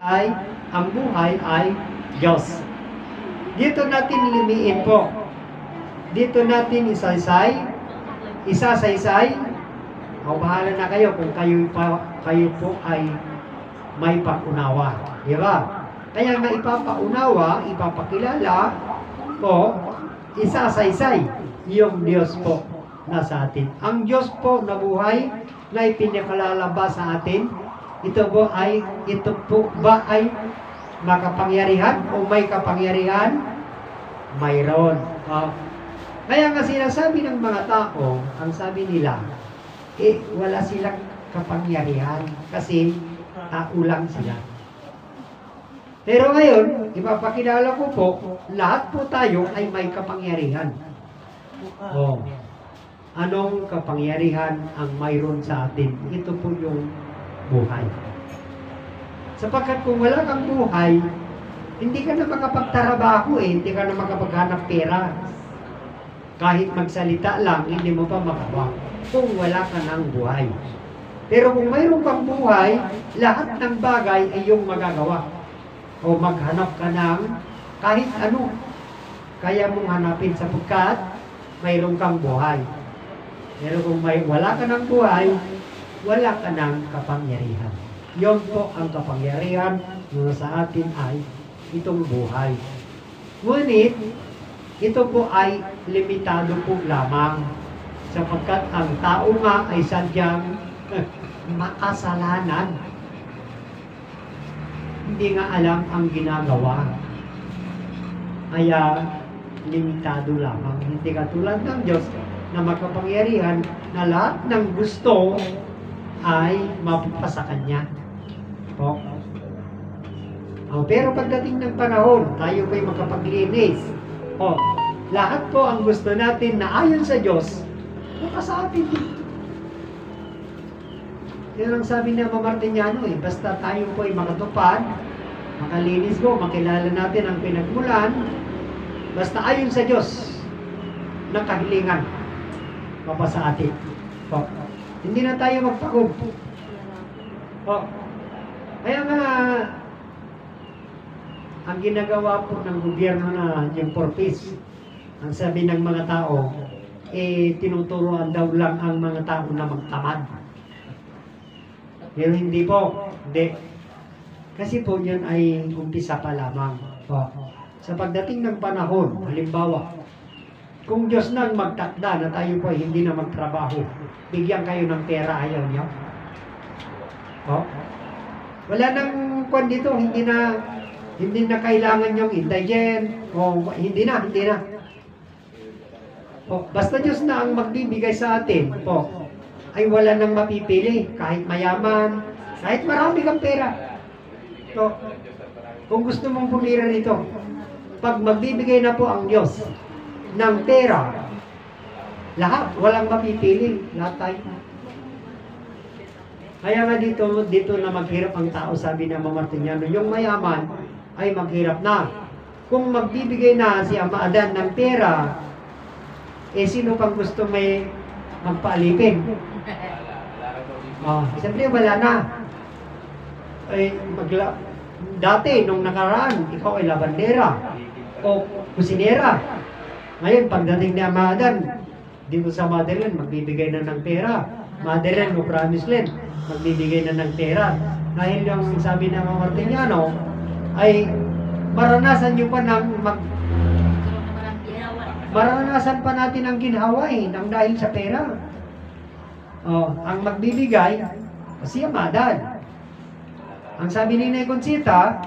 ay, ang buhay ay Diyos. Dito natin limiin po. Dito natin isasaysay. O bahala na kayo kung kayo po ay may pag-unawa. Di ba? Kaya nga ipapaunawa, ipapakilala po, isasaysay yung Diyos po na sa atin. Ang Diyos po na buhay na ipinakalabas sa atin, ito po ba ay makapangyarihan o may kapangyarihan? Mayroon. Kaya nga sinasabi ng mga tao, ang sabi nila, wala silang kapangyarihan kasi tao lang sila. Pero ngayon, ipapakilala ko po, lahat po tayo ay may kapangyarihan. Anong kapangyarihan ang mayroon sa atin? Ito po yung buhay. Sapagkat kung wala kang buhay, hindi ka na makapagtrabaho hindi ka na makapaghanap pera. Kahit magsalita lang, hindi mo pa magawa kung wala ka ng buhay. Pero kung mayroon kang buhay, lahat ng bagay ay iyong magagawa. O maghanap ka ng kahit ano. Kaya mong hanapin sapagkat mayroon kang buhay. Pero kung wala ka ng buhay, wala ka ng kapangyarihan. Yun po ang kapangyarihan na sa atin ay itong buhay. Ngunit, ito po ay limitado po lamang sapagkat ang tao nga ay sadyang makasalanan. Hindi nga alam ang ginagawa. Kaya, limitado lamang. Hindi katulad ng Diyos na makapangyarihan na lahat ng gusto ay mapapasa Kanya. Pero pagdating ng panahon, tayo ba'y makapaglinis? Lahat po ang gusto natin na ayon sa Diyos, sa atin dito. Yan ang sabi ng Martiniano basta tayo po ay makatupad, makalinis po, makilala natin ang pinagmulan, basta ayon sa Diyos, ng kahilingan, mapasa atin. Hindi na tayo magpagod. Kaya nga, ang ginagawa po ng gobyerno na yung purpose, ang sabi ng mga tao, tinuturuan daw lang ang mga tao na magtamad. Pero hindi po. Hindi. Kasi po yan ay umpisa pa lamang. Sa pagdating ng panahon, halimbawa, kung Diyos nang magtakda na tayo po ay hindi na magtrabaho, bigyan kayo ng pera, ayaw niyo? Wala nang kwan dito, hindi na kailangan yung indigent, hindi na. Basta Diyos na ang magbibigay sa atin, ay wala nang mapipili, kahit mayaman, kahit marami kang pera. Kung gusto mong pumira nito, pag magbibigay na po ang Diyos ng pera, lahat, walang mapipili, lahat tayo. Kaya nga dito na maghirap ang tao, sabi ng mga Martiniano, yung mayaman ay maghirap na. Kung magbibigay na si Ama Adan ng pera, sino pang gusto may magpaalipin? Siyempre wala na. Dati, nung nakaraan, ikaw ay labandera o kusinera. Ngayon, pagdating ni Ama Adan, dito sa Motherland, magbibigay na ng pera. Motherland o Promised Land, magbibigay na ng pera. Dahil yung sabi ng mga Martiniano, ay maranasan nyo pa maranasan pa natin ang ginhawa nang dahil sa pera. Ang magbibigay, si Ama Adan. Ang sabi ni Nay Conchita,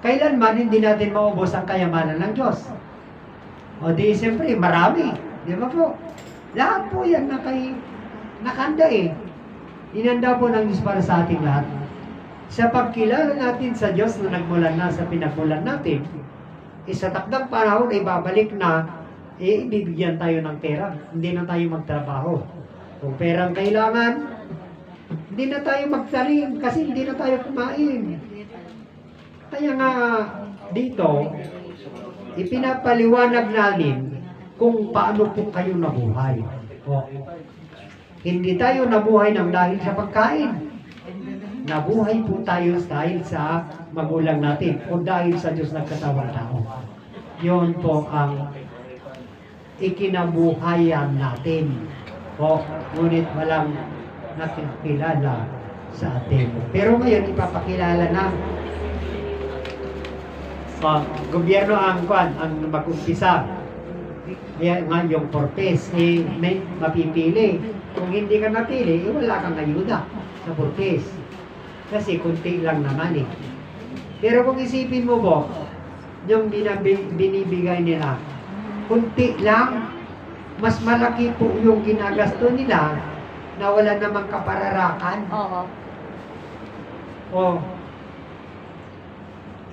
kailanman hindi natin maubos ang kayamanan ng Diyos. Di siyempre, marami. Di ba po? Lahat po yan nakanda Inanda po ng Diyos para sa ating lahat. Sa pagkilala natin sa Diyos na nagmulan na sa pinagmulan natin, sa takdang panahon ay babalik na, ibibigyan tayo ng pera. Hindi na tayo magtrabaho. Kung perang kailangan, hindi na tayo magtanim kasi hindi na tayo kumain. Kaya nga dito, ipinapaliwanag namin kung paano po kayo nabuhay. Hindi tayo nabuhay ng dahil sa pagkain. nabuhay po tayo dahil sa magulang natin o dahil sa Diyos nagkatawang tao. Yun po ang ikinabuhayan natin. O, ngunit walang nakikilala sa atin. Pero ngayon, ipapakilala na gobyerno ang mag-umpisa. Kaya nga yung purpose, may mapipili. Kung hindi ka napili, wala kang ayuda sa purpose. Kasi kunti lang naman eh. Pero kung isipin mo po, yung binibigay nila, kunti lang, mas malaki po yung ginagasto nila na wala namang kapararakan. Oo. O,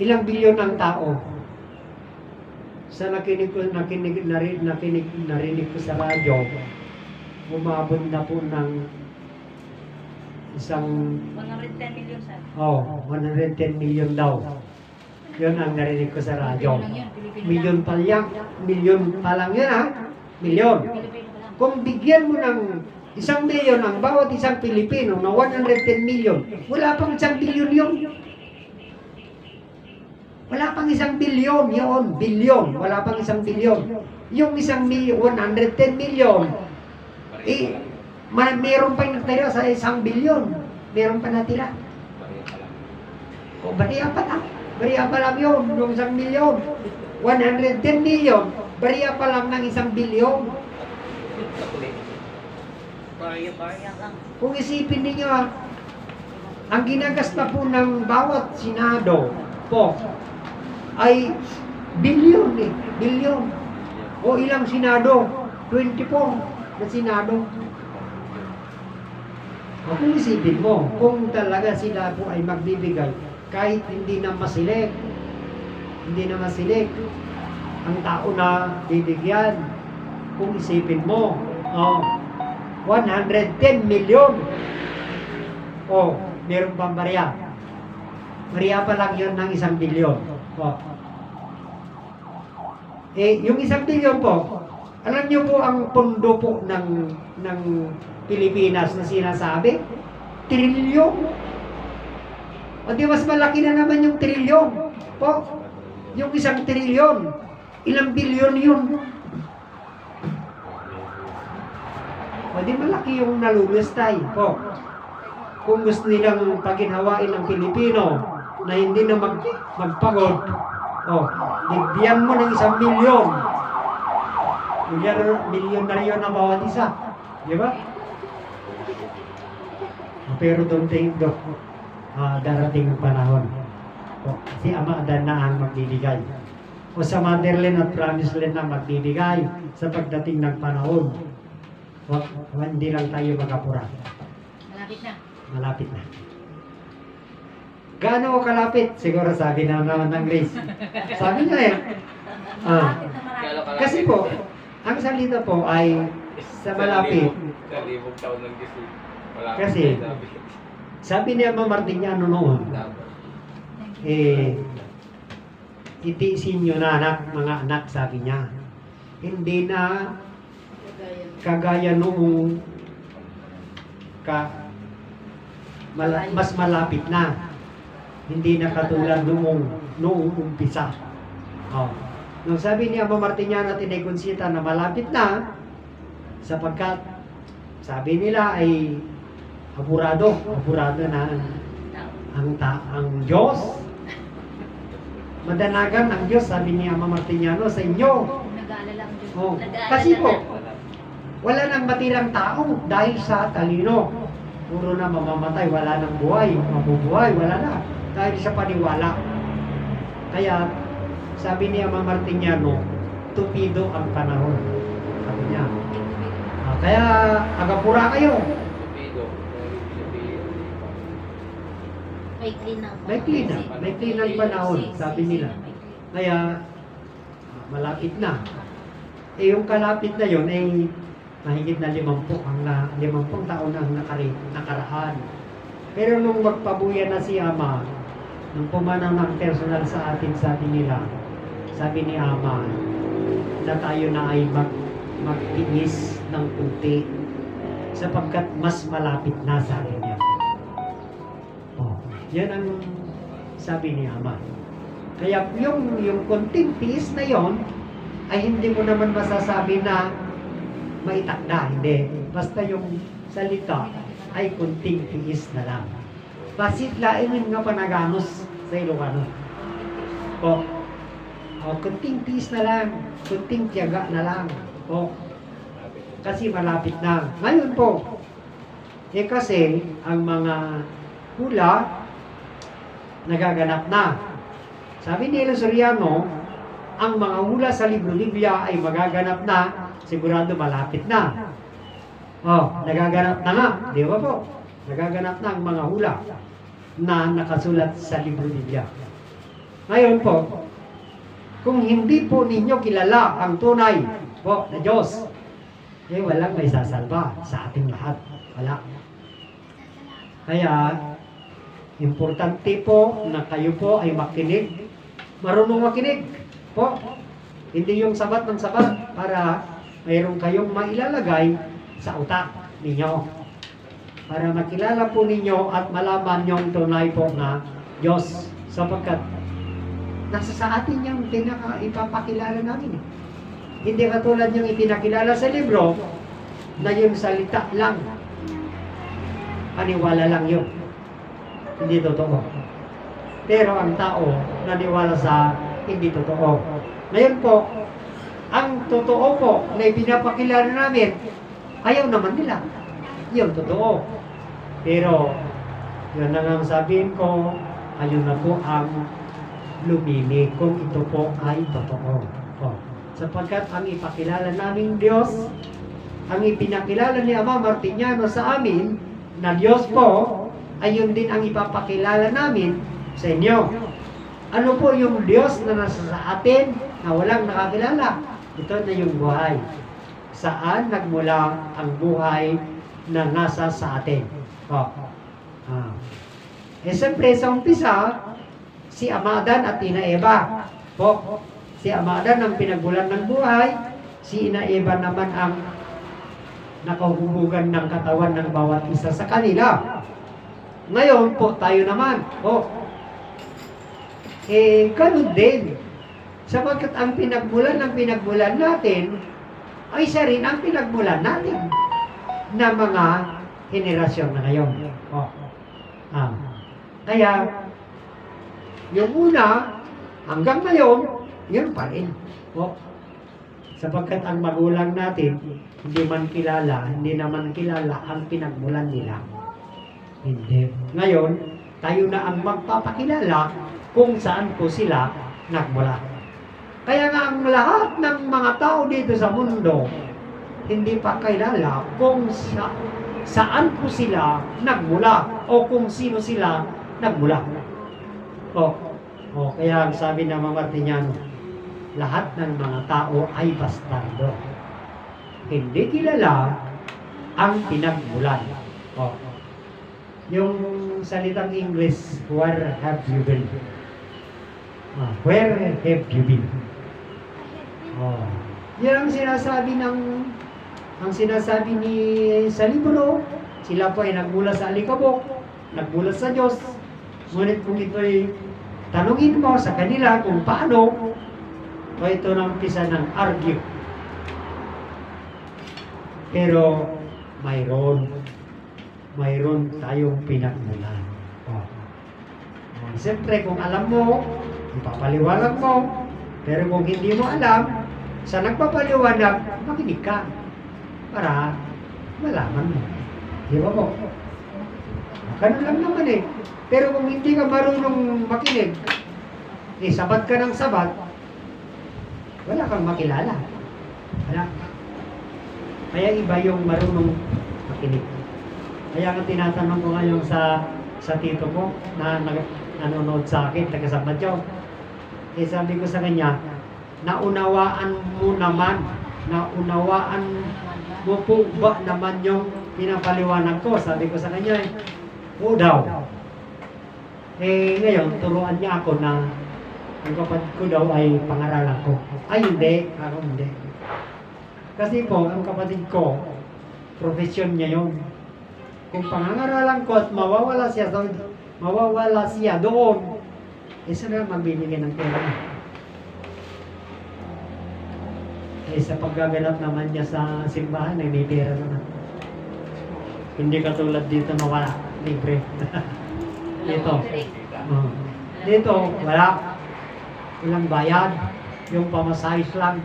ilang bilyon ang tao. Sa narinig ko sa radyo, umabot na po ng isang 110 million, sir. 110 million daw. Yun ang narinig ko sa radyo. Pilipino lang. Milyon pa lang yun ha? Milyon. Pilipino pa lang. Kung bigyan mo ng 1 milyon ang bawat isang Pilipino na 110 million, wala pang 1 bilyon yun. Wala pang 1 bilyon yun. Bilyon. Wala pang 1 bilyon. Yung 110 million, meron pa yung natira sa 1 bilyon. Meron pa natira. O, bariya pa lang. Bariya pa lang yun. Yung 1 milyon. 110 million. Bariya pa lang ng 1 bilyon. Barya lang. Kung isipin ninyo, ang ginagasta po ng bawat Senado po ay bilyon eh. Bilyon. O ilang Senado? 24 na Senado. O kung isipin mo, kung talaga sila po ay magbibigay, kahit hindi na masilik, ang tao na bibigyan, kung isipin mo, 110 million. O, meron pang bariya. Bariya pa lang yun ng 1 bilyon. O. Yung 1 bilyon po, alam niyo po ang pondo po ng Pilipinas na sinasabi? Trilyon. O di mas malaki na naman yung trilyon. Po, yung 1 trilyon, ilang bilyon yun? O di malaki yung nalulustay po. Kung gusto nilang paginhawain ng Pilipino na hindi na magpagod, bigyan mo ng 1 milyon. Milyon na rin ang bawat isa. Di ba? Pero darating ang panahon. Si Ama Adan na ang magbibigay. O sa Motherland at Promised Land na magbibigay sa pagdating ng panahon. Hindi lang tayo magapura. Malapit na. Malapit na. Gaano kalapit? Siguro sabi na naman ng Grace. Sabi niya Malapit na malapit. kasi po, ang salita po ay sa malapit. Sa libong taon ng Diyos. Kasi, sabi niya Martiniano noon, itiisin nyo na mga anak, sabi niya. Hindi na kagaya noong mas malapit na. Hindi na katulad noong umpisa. Nung sabi niya Martiniano at Inegonsita na malapit na, sapagkat sabi nila ay apurado na ang Diyos. Madanagan ang Diyos, sabi ni Ama Martiniano sa inyo. Nag-aalala ang Diyos. Kasi po, wala nang matirang tao dahil sa talino. Puro na mamamatay, wala nang buhay, mabubuhay, wala na. Dahil sa paniwala. Kaya, sabi ni Ama Martiniano, tupido ang panahon. Sabi niya. Kaya, agapura kayo. May clean ang panahon, sabi nila. Kaya, malapit na. Yung kalapit na yun ay mahigit na 50 taon ang nakaraan. Pero nung magpabuya na si Ama, nung pumanaw ng personal sa atin, sabi nila, sabi ni Ama, na tayo na ay magtiis ng kunti sapagkat mas malapit na, sabi niya. Yan ang sabi ni Ama. Kaya yung konting tiis na yon ay hindi mo naman masasabi na maitakda. Hindi. Basta yung salita ay konting tiis na lang. Basit lain nga panaganos sa Ilocano. Konting tiis na lang. Konting tiyaga na lang. Kasi malapit na. Ngayon po, kasi ang mga hula nagaganap na. Sabi ni Elo Soriano, ang mga hula sa libro Biblia ay magaganap na, sigurado malapit na. Nagaganap na nga, di ba po? Nagaganap na ang mga hula na nakasulat sa libro Biblia. Ngayon po, kung hindi po ninyo kilala ang tunay po na Diyos, walang may sasalba sa ating lahat. Wala. Kaya, importante po na kayo po ay makinig. Marunong makinig po. Hindi yung sabat ng sabat para mayroon kayong mailalagay sa utak ninyo. Para makilala po ninyo at malaman yung tunay po na Diyos. Sapagkat nasa sa atin yung ipapakilala namin. Hindi katulad yung ipinakilala sa libro na yung salita lang. Paniwala lang yun. Hindi totoo. Pero ang tao naniwala sa hindi totoo. Ngayon po, ang totoo po na ipinapakilala namin, ayaw naman nila. Yun, totoo. Pero, yun na nga sabihin ko, ayun na po ang lumili kung ito po ay totoo. Sapagkat ang ipakilala naming Diyos, ang ipinakilala ni Ama Martiniano sa amin, na Diyos po, ayun din ang ipapakilala namin sa inyo. Ano po yung Diyos na nasa sa atin na walang nakakilala? Ito na yung buhay. Saan nagmula ang buhay na nasa sa atin? Siyempre sa umpisa, si Ama Adan at Ina Eva. Si Ama Adan ang pinagmulan ng buhay, si Ina Eva naman ang nakahubugan ng katawan ng bawat isa sa kanila. Ngayon po, tayo naman. Ganun din. Sapagkat ang pinagmulan natin, ay siya rin ang pinagmulan natin na mga henerasyon na ngayon. Kaya, yung una, hanggang ngayon, yun pa rin. Sapagkat ang magulang natin, hindi naman kilala ang pinagmulan nila. Hindi. Ngayon, tayo na ang magpapakilala kung saan po sila nagmula. Kaya nga ang lahat ng mga tao dito sa mundo, hindi pa kilala kung saan po sila nagmula o kung sino sila nagmula. Kaya sabi ng mga Martiniano, lahat ng mga tao ay bastardo. Hindi kilala ang pinagmulan. Yung salitang English, where have you been? Where have you been? Yan ang sinasabi ni sa libro. Sila po ay nagmula sa alikabok, nagmula sa Diyos. Ngunit kung ito'y tanungin mo sa kanila kung paano, ito na umpisa ng argue. Pero mayroon tayong pinagmulan. Siyempre, kung alam mo, ipapaliwanag mo. Pero kung hindi mo alam, sa nagpapaliwanag, makinig ka para malaman mo. Di ba po? Ganun lang naman eh. Pero kung hindi ka marunong makinig, sabat ka ng sabat, wala kang makilala. Wala. Kaya iba yung marunong makinig. Kaya nga tinatanong ko ngayon sa tito ko na nanonood sa akin, taga-Samadyaw. Sabi ko sa kanya, naunawaan mo po ba naman yung pinapaliwanag ko? Sabi ko sa kanya, oo daw. Ngayon, turuan niya ako na ang kapatid ko daw ay pangaralan ko. Ay, hindi. Ako hindi. Kasi po, ang kapatid ko, profesyon niya yun. Kung pangangaralan ko at mawawala siya mawawala siya doon. Eh, saan na mabibigyan ng pera? Eh, sa paggaganap naman niya sa simbahan, ay may pera naman. Hindi katulad dito na wala, libre. Dito. Oh. Dito, wala. Walang bayad. Yung pamasahis lang.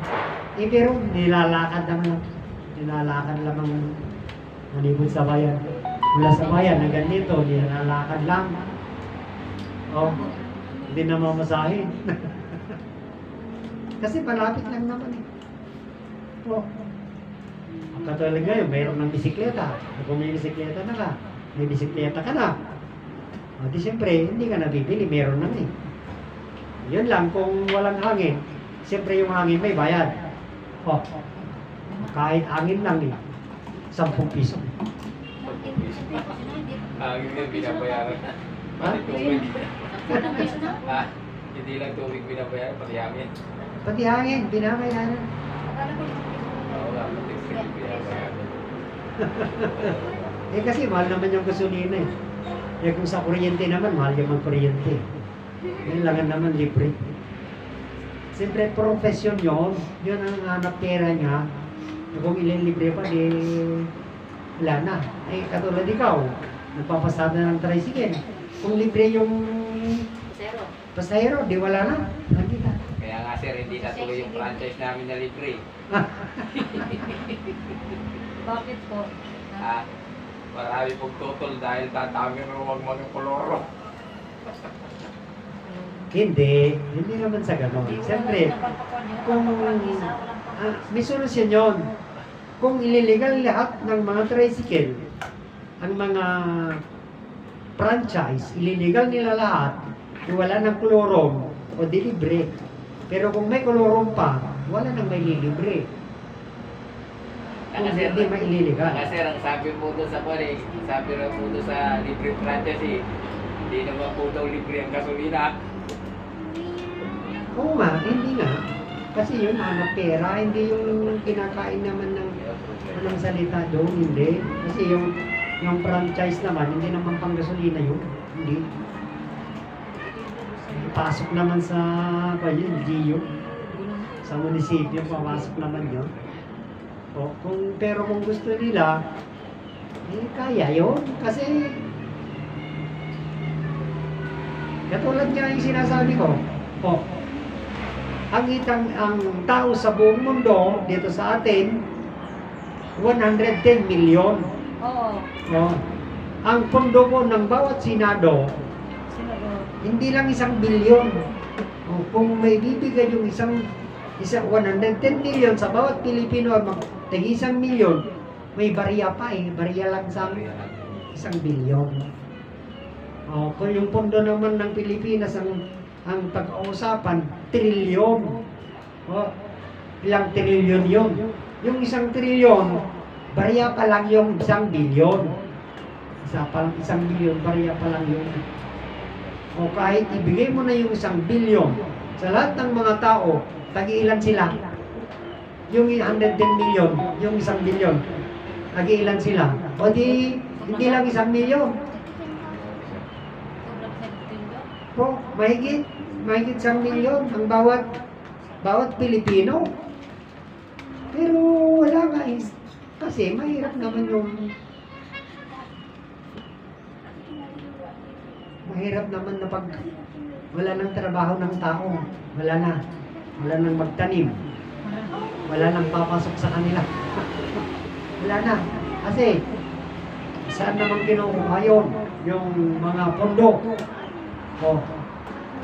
Eh, pero nilalakad naman. Nilalakad lamang manibod sa bayan. Mula sa bayan hanggang dito, nilalakad lang. Oh, hindi na mamasahin. Kasi malapit lang naman eh. Oh. Ang katulad ngayon, mayroon ng bisikleta. Kung may bisikleta na ka, may bisikleta ka na. O di siyempre, hindi ka nabibili, meron na eh. Yun lang, kung walang hangin, siyempre yung hangin may bayad. O, kahit hangin lang eh, 10 piso. Hangin nga binabayaran. Ha? Pati tubig. Unang piso na. Ah, hindi lang tubig binabayaran, pati hangin. Pati hangin, binabayaran. Akala ko limang piso. Oo nga, pati tubig binabayaran. Eh kasi mahal naman yung gasolina eh. Eh kung sa kuryente naman, mahal yung kuryente. Kailangan naman libre. Siyempre, profesyon yun. Yun ang hanap pera niya. Kung ililibre pa, di wala na. Eh, katulad ikaw, nagpapasada ng tricycle. Kung libre yung Zero. pasahero, di wala na. Nakita. Kaya nga sir, hindi natuloy yung franchise namin na libre. Bakit po? Ah, marami pong tutol dahil tatami ng huwag mga koloro. Hindi naman sa ganon. Siyempre, kung may solusyon yun. Kung ililigal lahat ng mga tricycle, ang mga franchise, ililigal nila lahat, wala ng klorom o di libre. Pero kung may klorom pa, wala nang may lilibre. Kung hindi maililigal. Kasi ang sabi po doon sa pare, sabi na po doon sa libre franchise eh, hindi naman po daw libre ang gasolina. Oo nga, hindi nga. Kasi yun, hanap pera, hindi yung kinakain naman ng anong salita doon, hindi. Kasi yung franchise naman, hindi naman pang gasolina yun. Hindi. Pasok naman sa, pa yun, GIO. Sa munisipyo, papasok naman yun. O, pero kung gusto nila, eh, kaya yun. Kasi, katulad nga yung sinasabi ko, ang tao sa buong mundo, dito sa atin, 110 million. Oo. No? Ang pondo po ng bawat senado, Sino po? hindi lang 1 bilyon. Kung may bibigay yung isang 110 million sa bawat Pilipino, tagi 1 milyon, may barya pa eh. Barya lang sa 1 bilyon. Kung yung pondo naman ng Pilipinas, ang pag-uusapan, trilyon. Ilang trilyon yun? Yung 1 trilyon, barya pa lang yung 1 bilyon. 1 bilyon, barya pa lang yun. O kahit ibigay mo na yung 1 bilyon sa lahat ng mga tao, tag-ilan sila? Yung 110 million, yung 1 bilyon, tag-ilan sila? O di, hindi lang 1 milyon. Po, mahigit 1 milyon ang bawat Pilipino. Pero wala nga eh. Kasi mahirap naman na pag wala nang trabaho ng tao. Wala nang magtanim. Wala nang papasok sa kanila. Wala na. Kasi saan naman kinukuha yun? Yung mga pondo.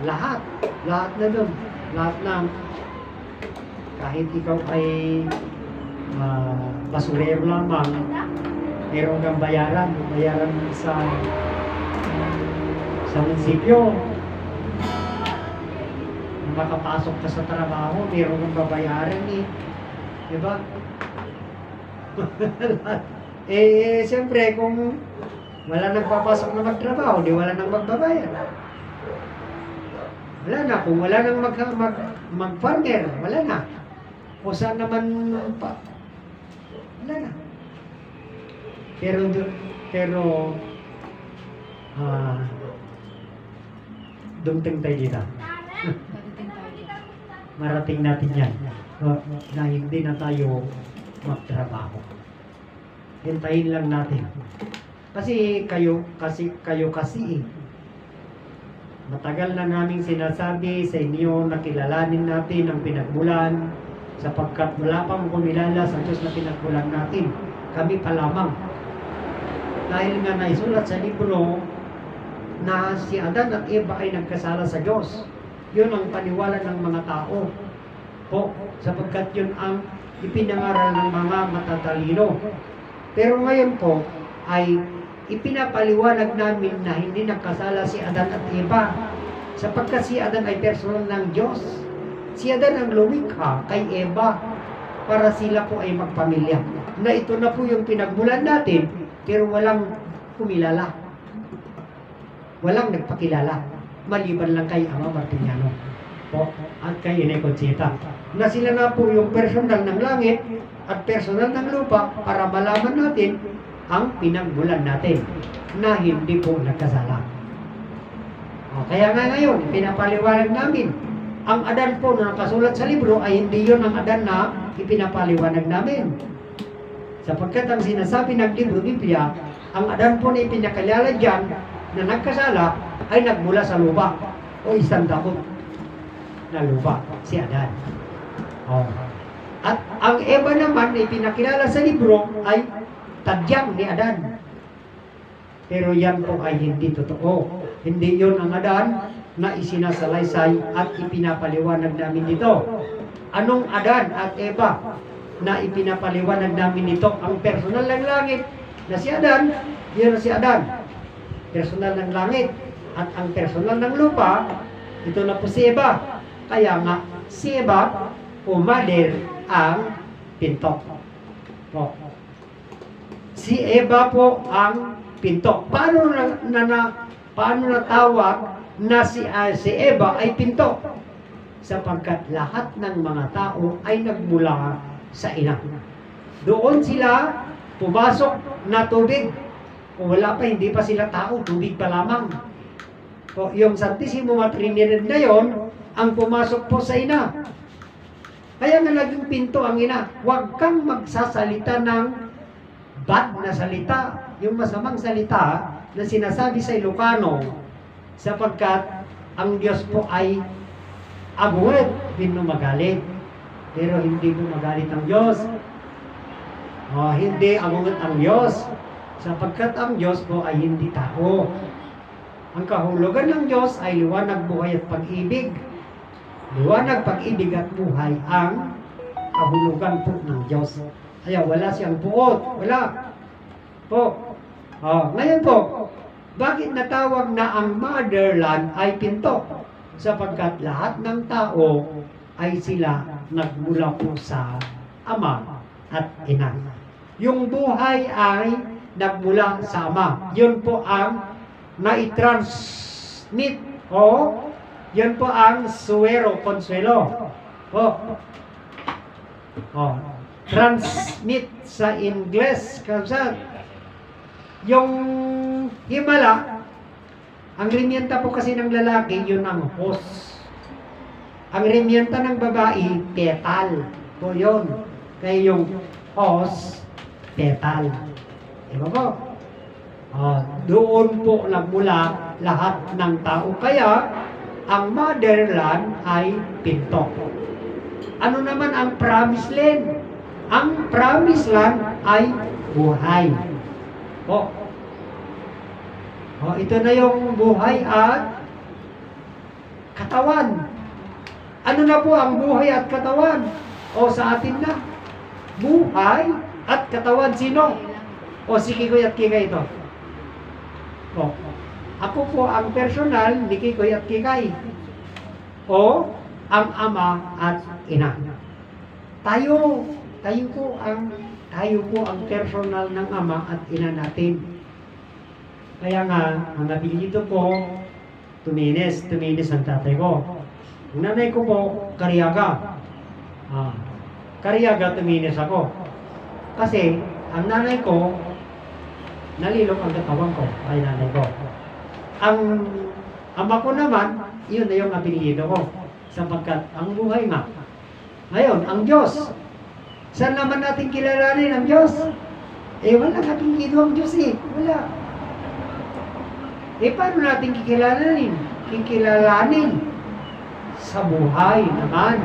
Lahat na doon. Lahat ng kahit ikaw ay basurero lamang, meron kang bayaran sa munisipyo. Makapasok ka sa trabaho, meron kang babayaran eh. Diba? Siyempre, kung wala nang papasok na magtrabaho, di wala nang magbabayad. Wala na. Kung wala nang mag-farmer, wala na. O saan naman pa? Wala na. Pero Dumteng tayo dito. Pagdating tayo dyan. Marating natin yan. Na hindi na tayo magtrabaho. Hintayin lang natin. Kasi kayo kasi matagal na naming sinasabi sa inyo na kilalanin natin ang pinagmulan sapagkat wala pang kumilala sa Diyos na pinagmulan natin. Kami pa lamang. Dahil nga naisulat sa libro na si Adan at Eva ay nagkasala sa Diyos. Yun ang paniwala ng mga tao. Sapagkat yun ang ipinangaral ng mga matatalino. Pero ngayon po ay ipinapaliwanag namin na hindi nagkasala si Adan at Eva sapagkat si Adan ay personal ng Diyos. Si Adan ang lumikha kay Eva para sila po ay magpamilya. Na ito na po yung pinagmulan natin pero walang kumilala. Walang nagpakilala. Maliban lang kay Ama Martiniano at kay Inay Conchita. Na sila na po yung personal ng langit at personal ng lupa para malaman natin ang pinagmulan natin na hindi po nagkasala. Kaya nga ngayon, pinapaliwanag namin. Ang Adan po na nakasulat sa libro ay hindi yun ang Adan na ipinapaliwanag namin. Sapagkat ang sinasabi ng libro Biblia, ang Adan po na ipinakilala dyan na nagkasala ay nagmula sa lupa o isang dakot na lupa, si Adan. At ang Eva naman na ipinakilala sa libro ay tadyang ni Adan. Pero yan po ay hindi totoo. Hindi yun ang Adan na isinasalaysay at ipinapaliwanag namin dito. Anong Adan at Eva na ipinapaliwanag namin dito? Ang personal ng langit na si Adan, yun si Adan. Personal ng langit. At ang personal ng lupa, ito na po si Eva. Kaya nga, si Eva, umalir ang pinto. Si Eva po ang pinto. Paano natawag na si Eva ay pinto? Sapagkat lahat ng mga tao ay nagmula sa ina. Doon sila pumasok na tubig. Kung wala pa, hindi pa sila tao, tubig pa lamang. Yung Santissimo Trinidad na yon ang pumasok po sa ina. Kaya nga naging pinto ang ina. Huwag kang magsasalita ng bad na salita, yung masamang salita na sinasabi sa Ilocano, sapagkat ang Diyos po ay abuet, hindi magalit. Pero hindi mo magalit ang Diyos. Hindi abuet ang Diyos, sapagkat ang Diyos po ay hindi tao. Ang kahulugan ng Diyos ay liwanag, buhay at pag-ibig. Liwanag, pag-ibig at buhay ang kahulugan po ng Diyos. Kaya wala siyang buot. Wala. Ngayon po, bakit natawag na ang motherland ay pinto? Sapagkat lahat ng tao ay sila nagmula po sa Ama at Ina. Yung buhay ay nagmula sa Ama. Yun po ang nai-transmit yun po ang suero, consuelo. Transmit sa Ingles. Kasi yung himala, ang remienta po kasi ng lalaki, yun ang hos. Ang remienta ng babae, petal. Po yun. Kaya yung hos, petal. Diba po? Doon po nagmula lahat ng tao. Kaya, ang motherland ay pinto. Ano naman ang promised land? Ang promised land ay buhay. Ito na yung buhay at katawan. Ano na po ang buhay at katawan? Sa atin na. Buhay at katawan sino? Si Kikoy at Kikay ito. Ako po ang personal ni Kikoy at Kikay. Ang Ama at Ina. Tayo po ang personal ng Ama at Ina natin. Kaya nga, ang nabilito po, tuminis ang tatay ko. Ang nanay ko po, Kariaga. Kariaga, tuminis ako. Kasi, ang nanay ko, nalilok ang katawan ko, ay nanay ko. Ang ama ko naman, yun na yung apelyido ko. Sapagkat ang buhay nga. Ngayon, ang Diyos. Saan naman natin kilalanin ang Diyos? Eh, walang apelyido ang Diyos eh. Wala. Eh, paano natin kikilalanin? Kikilalanin sa buhay naman.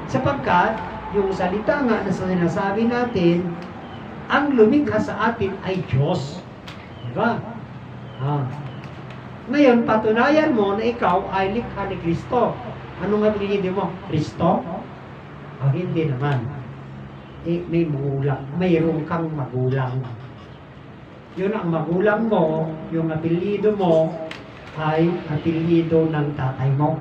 Sapagkat, yung salita nga na sinasabi natin, ang lumikha sa atin ay Diyos. Diba? Ngayon, patunayan mo na ikaw ay likha ni Kristo. Anong apelyido mo? Kristo? Hindi naman. Eh, may magulang. Mayroon kang magulang. Yun ang magulang mo, yung apelyido mo ay apelyido ng tatay mo.